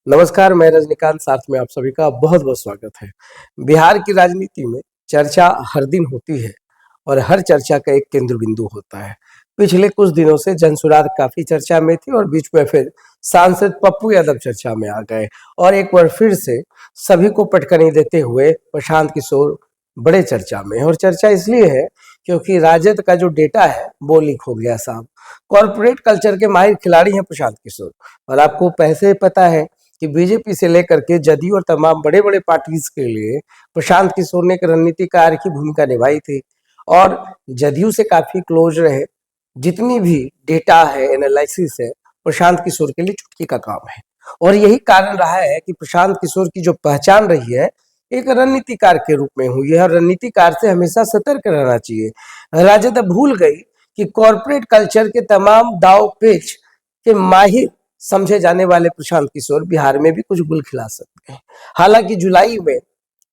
नमस्कार, मैं रजनीकांत, साथ में आप सभी का बहुत-बहुत स्वागत है। बिहार की राजनीति में चर्चा हर दिन होती है और हर चर्चा का एक केंद्र बिंदु होता है। पिछले कुछ दिनों से जनसुराज काफ़ी चर्चा में थी और बीच में फिर सांसद पप्पू यादव चर्चा में आ गए और एक बार फिर से सभी को पटकनी देते हुए प्रशांत किशोर बड़े चर्चा में हैं और चर्चा इसलिए है क्योंकि राजद का जो डेटा है वो लीक हो गया साहब। कॉर्पोरेट कल्चर के माहिर खिलाड़ी हैं प्रशांत किशोर और आपको पहले ही पता है कि बीजेपी से लेकर के जदयू और तमाम बड़े-बड़े पार्टीज के लिए प्रशांत किशोर ने एक रणनीतिकार की भूमिका निभाई थी और जदयू से काफी क्लोज रहे। जितनी भी डेटा है, एनालिसिस है, प्रशांत किशोर के लिए चुटकी का काम है और यही कारण रहा है कि प्रशांत किशोर की जो पहचान रही है एक रणनीतिकार के रूप में हुई है और रणनीतिकार से हमेशा सतर्क रहना चाहिए। राजद भूल गई कि कॉर्पोरेट कल्चर के तमाम दाव पेच के माहिर समझे जाने वाले प्रशांत किशोर बिहार में भी कुछ गुल खिला सकते हैं। हालांकि जुलाई में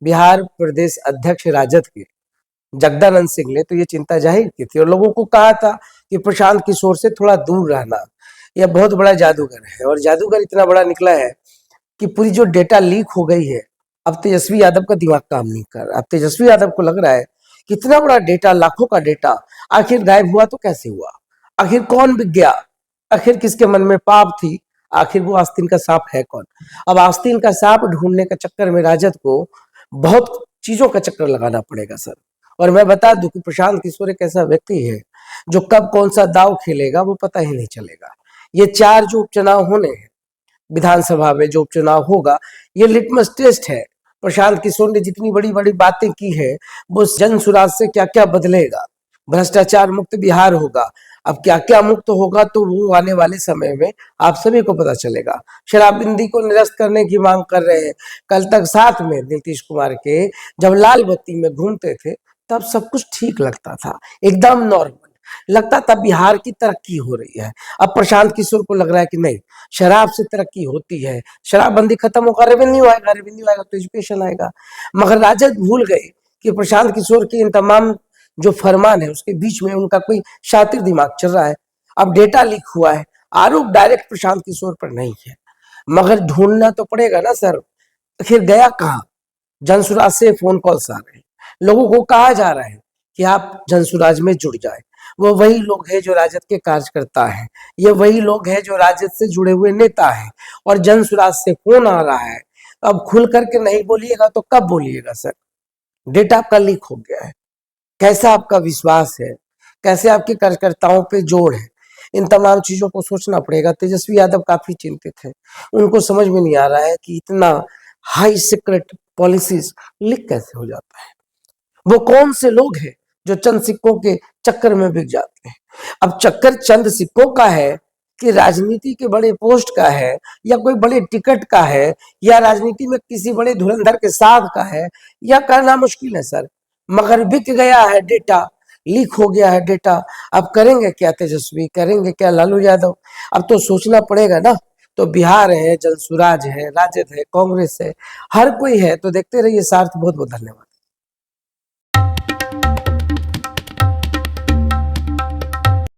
बिहार प्रदेश अध्यक्ष राजद के जगदानंद सिंह ने तो ये चिंता जाहिर की थी और लोगों को कहा था कि प्रशांत किशोर से थोड़ा दूर रहना। यह बहुत बड़ा जादूगर है और जादूगर इतना बड़ा निकला है कि पूरी जो डेटा लीक हो गई है, अब तेजस्वी यादव का दिमाग काम नहीं कर रहा। अब तेजस्वी यादव को लग रहा है कि इतना बड़ा डेटा, लाखों का डेटा आखिर गायब हुआ तो कैसे हुआ, आखिर कौन बिक गया, आखिर किसके मन में पाप थी, आखिर वो आस्तीन का सांप है कौन। अब आस्तीन का सांप ढूंढने के चक्कर में राजद को बहुत चीजों का चक्कर लगाना पड़ेगा सर। और मैं बता दूं कि प्रशांत किशोर एक ऐसा व्यक्ति है जो कब कौन सा दाव खेलेगा वो पता ही नहीं चलेगा। ये 4 जो उपचुनाव होने हैं, विधानसभा में जो उपचुनाव होगा, ये लिटमस टेस्ट है। प्रशांत किशोर ने जितनी बड़ी बड़ी बातें की है वो जन सुराज से क्या क्या बदलेगा। भ्रष्टाचार मुक्त बिहार होगा, अब क्या क्या मुक्त होगा तो वो आने वाले समय में आप सभी को पता चलेगा। शराबबंदी को निरस्त करने की मांग कर रहे हैं। कल तक साथ में नीतीश कुमार के जब लाल बत्ती में घूमते थे तब सब कुछ ठीक लगता था, एकदम नॉर्मल लगता था, बिहार की तरक्की हो रही है। अब प्रशांत किशोर को लग रहा है कि नहीं, शराब से तरक्की होती है, शराबबंदी खत्म होगा, रेवेन्यू आएगा, रेवेन्यू आएगा तो एजुकेशन आएगा। मगर राजद भूल गए कि प्रशांत किशोर की इन तमाम जो फरमान है उसके बीच में उनका कोई शातिर दिमाग चल रहा है। अब डेटा लीक हुआ है, आरोप डायरेक्ट प्रशांत किशोर पर नहीं है, मगर ढूंढना तो पड़ेगा ना सर। आखिर गया कहाँ? जनसुराज से फोन कॉल्स आ रहे हैं, लोगों को कहा जा रहा है कि आप जनसुराज में जुड़ जाए। वो वही लोग हैं जो राजद के कार्यकर्ता हैं, ये वही लोग हैं जो राजद से जुड़े हुए नेता हैं और जनसुराज से फोन आ रहा है। अब खुल करके नहीं बोलिएगा तो कब बोलिएगा सर? डेटा आपका लीक हो गया है, कैसा आपका विश्वास है, कैसे आपके कार्यकर्ताओं पे जोड़ है, इन तमाम चीजों को सोचना पड़ेगा। तेजस्वी यादव काफी चिंतित है, उनको समझ में नहीं आ रहा है कि इतना हाई सीक्रेट पॉलिसीज लीक कैसे हो जाता है। वो कौन से लोग हैं जो चंद सिक्कों के चक्कर में बिक जाते हैं। अब चक्कर चंद सिक्कों का है कि राजनीति के बड़े पोस्ट का है या कोई बड़े टिकट का है या राजनीति में किसी बड़े धुरंधर के साथ का है, या कहना मुश्किल है सर। मगर बिक गया है डेटा, लीक हो गया है डेटा। अब करेंगे क्या तेजस्वी, करेंगे क्या लालू यादव? अब तो सोचना पड़ेगा ना। तो बिहार है, जनसुराज है, राजद है, कांग्रेस है, हर कोई है। तो देखते रहिए सार्थ। बहुत बहुत धन्यवाद।